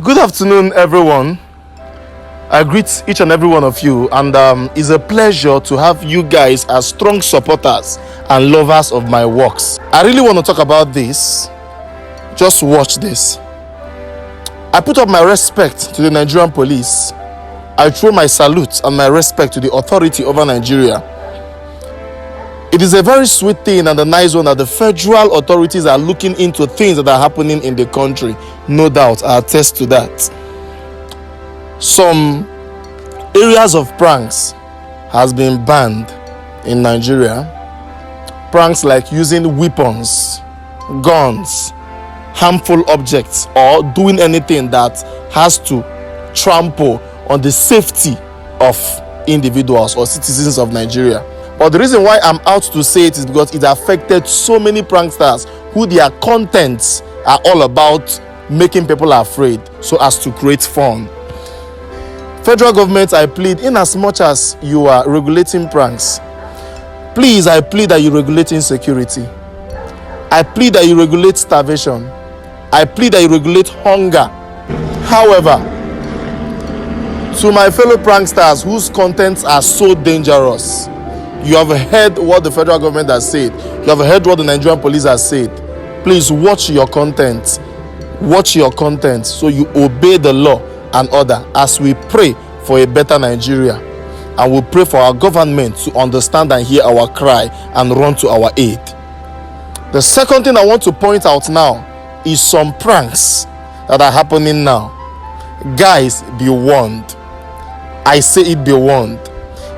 Good afternoon, everyone. I greet each and every one of you, and it's a pleasure to have you guys as strong supporters and lovers of my works. I really want to talk about this. Just watch this. I put up my respect to the Nigerian police. I throw my salute and my respect to the authority over Nigeria. It is a very sweet thing and a nice one that the federal authorities are looking into things that are happening in the country. No doubt, I attest to that. Some areas of pranks has been banned in Nigeria. Pranks like using weapons, guns, harmful objects, or doing anything that has to trample on the safety of individuals or citizens of Nigeria. But the reason why I'm out to say it is because it affected so many pranksters who their contents are all about making people afraid so as to create fun. Federal government, I plead, in as much as you are regulating pranks, please, I plead that you regulate insecurity. I plead that you regulate starvation. I plead that you regulate hunger. However, to my fellow pranksters whose contents are so dangerous, you have heard what the federal government has said. You have heard what the Nigerian police has said. Please watch your content. Watch your content so you obey the law and order as we pray for a better Nigeria. And we pray for our government to understand and hear our cry and run to our aid. The second thing I want to point out now is some pranks that are happening now. Guys, be warned. I say it, be warned.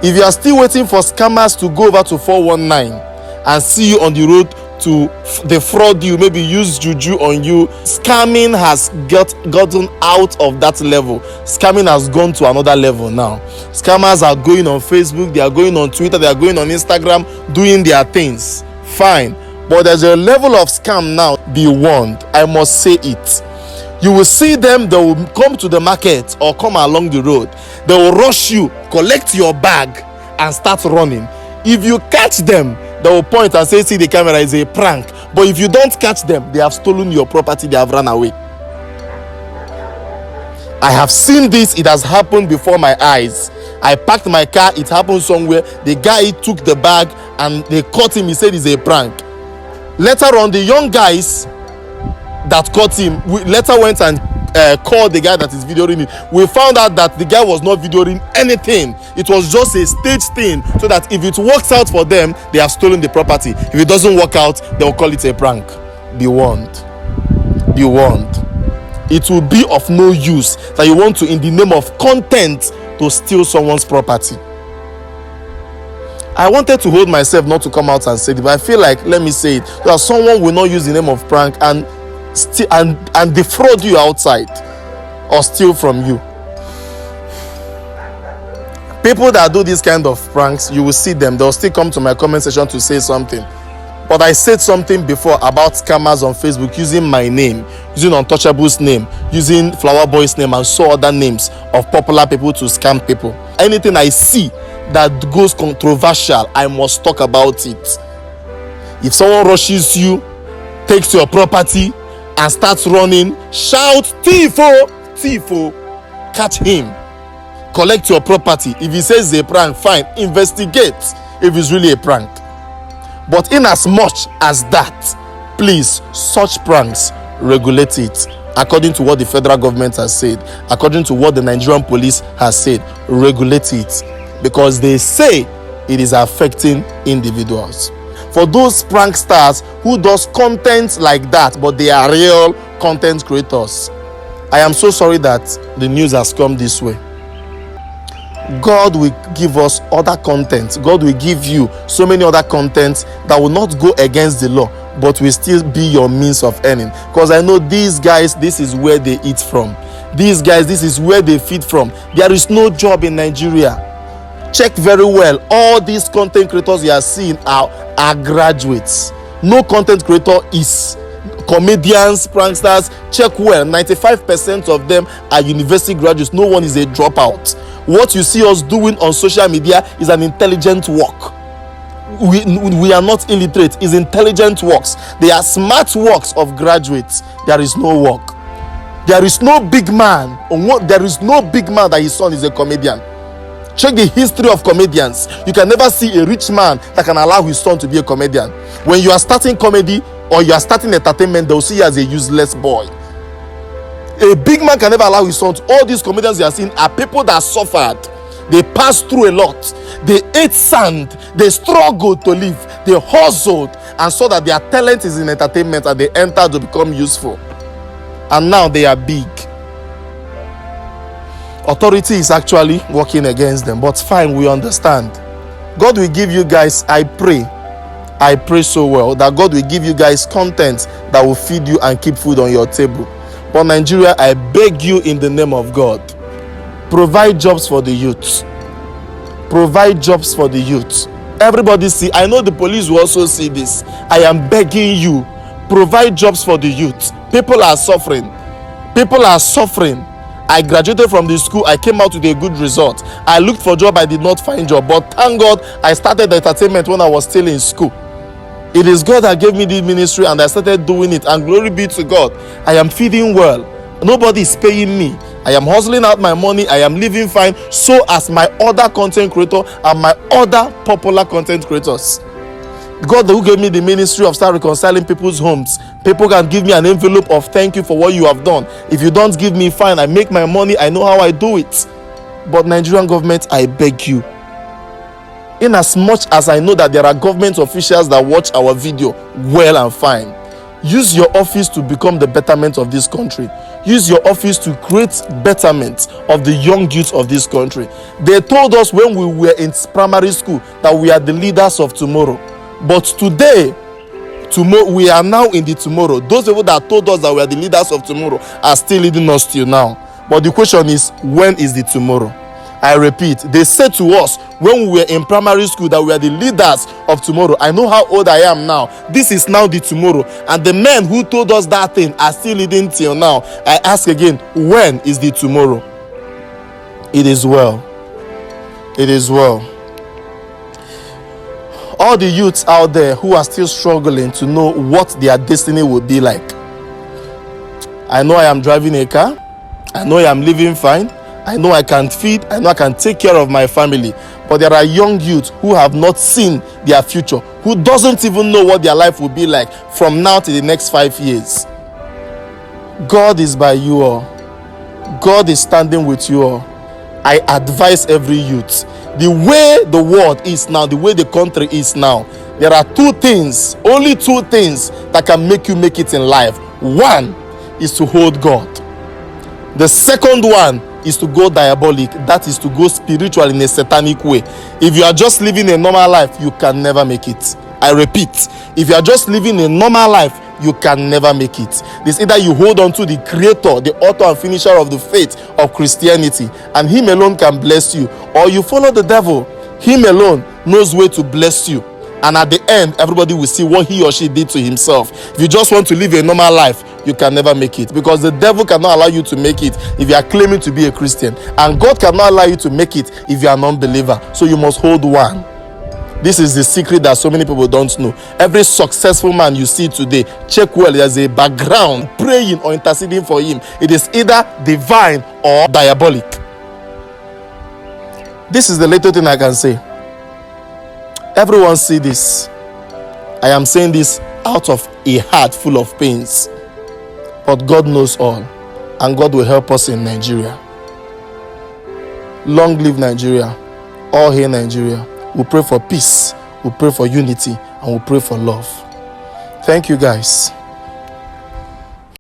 If you are still waiting for scammers to go over to 419 and see you on the road to defraud you, maybe use juju on you, scamming has gotten out of that level. Scamming has gone to another level now. Scammers are going on Facebook, they are going on Twitter, they are going on Instagram, doing their things. Fine. But there's a level of scam now. Be warned. I must say it. You will see them, they will come to the market or come along the road. They will rush you, collect your bag, and start running. If you catch them, they will point and say, see, the camera is a prank. But if you don't catch them, they have stolen your property, they have run away. I have seen this, it has happened before my eyes. I parked my car, it happened somewhere. The guy took the bag and they caught him, he said it's a prank. Later on, the young guys that caught him, we later went and called the guy that is videoing it. We found out that the guy was not videoing anything. It was just a stage thing so that if it works out for them, they have stolen the property. If it doesn't work out, they will call it a prank. Be warned. Be warned. It will be of no use that you want to, in the name of content, to steal someone's property. I wanted to hold myself not to come out and say it, but I feel like, let me say it, so that someone will not use the name of prank and defraud you outside or steal from you. People that do this kind of pranks, you will see them, they'll still come to my comment section to say something. But I said something before about scammers on Facebook using my name, using Untouchable's name, using Flower Boy's name, and so other names of popular people to scam people. Anything I see that goes controversial, I must talk about it. If someone rushes you, takes your property, and starts running, shout, "Tifo! Tifo!" Catch him. Collect your property. If he says it's a prank, fine. Investigate if it's really a prank. But in as much as that, please, such pranks, regulate it. According to what the federal government has said, according to what the Nigerian police has said, regulate it. Because they say it is affecting individuals. For those pranksters who does content like that, but they are real content creators, I am so sorry that the news has come this way. God will give us other content. God will give you so many other contents that will not go against the law, but will still be your means of earning. Because I know these guys, this is where they eat from. These guys, this is where they feed from. There is no job in Nigeria. Check very well. All these content creators you are seeing are graduates. No content creator is comedians, pranksters. Check well. 95% of them are university graduates. No one is a dropout. What you see us doing on social media is an intelligent work. We are not illiterate. It's intelligent works. They are smart works of graduates. There is no work. There is no big man, there is no big man that his son is a comedian. Check the history of comedians. You can never see a rich man that can allow his son to be a comedian. When you are starting comedy or you are starting entertainment, they'll see you as a useless boy. A big man can never allow his son to. All these comedians you are seeing are people that suffered. They passed through a lot. They ate sand. They struggled to live. They hustled and saw that their talent is in entertainment, and they entered to become useful. And now they are big. Authority is actually working against them, but fine, we understand. God will give you guys, I pray so well that God will give you guys content that will feed you and keep food on your table. But Nigeria, I beg you in the name of God, provide jobs for the youth. Provide jobs for the youth. Everybody see, I know the police will also see this. I am begging you, provide jobs for the youth. People are suffering. People are suffering. I graduated from the school. I came out with a good result. I looked for a job. I did not find a job. But thank God I started entertainment when I was still in school. It is God that gave me this ministry, and I started doing it. And glory be to God. I am feeding well. Nobody is paying me. I am hustling out my money. I am living fine. So as my other content creator and my other popular content creators. God who gave me the ministry of start reconciling people's homes. People can give me an envelope of thank you for what you have done. If you don't give me, fine, I make my money, I know how I do it. But Nigerian government, I beg you, in as much as I know that there are government officials that watch our video, well and fine, use your office to become the betterment of this country. Use your office to create betterment of the young youth of this country. They told us when we were in primary school that we are the leaders of tomorrow. But today, we are now in the tomorrow. Those people that told us that we are the leaders of tomorrow are still leading us till now. But the question is, when is the tomorrow? I repeat, they said to us when we were in primary school that we are the leaders of tomorrow. I know how old I am now. This is now the tomorrow. And the men who told us that thing are still leading till now. I ask again, when is the tomorrow? It is well. It is well. All the youths out there who are still struggling to know what their destiny will be like. I know I am driving a car. I know I am living fine. I know I can feed. I know I can take care of my family. But there are young youths who have not seen their future, who doesn't even know what their life will be like from now to the next 5 years. God is by you all. God is standing with you all. I advise every youth. The way the world is now, the way the country is now, there are two things, only two things that can make you make it in life. One is to hold God. The second one is to go diabolic. That is to go spiritual in a satanic way. If you are just living a normal life, you can never make it. I repeat, if you are just living a normal life, you can never make it. It's either you hold on to the creator, the author and finisher of the faith of Christianity, and him alone can bless you, or you follow the devil. Him alone knows where to bless you, and at the end, everybody will see what he or she did to himself. If you just want to live a normal life, you can never make it, because the devil cannot allow you to make it if you are claiming to be a Christian, and God cannot allow you to make it if you are a non-believer. So you must hold one. This is the secret that so many people don't know. Every successful man you see today, check well, there's a background praying or interceding for him. It is either divine or diabolic. This is the little thing I can say. Everyone see this. I am saying this out of a heart full of pains. But God knows all, and God will help us in Nigeria. Long live Nigeria. All hail Nigeria. We pray for peace, we pray for unity, and we pray for love. Thank you guys.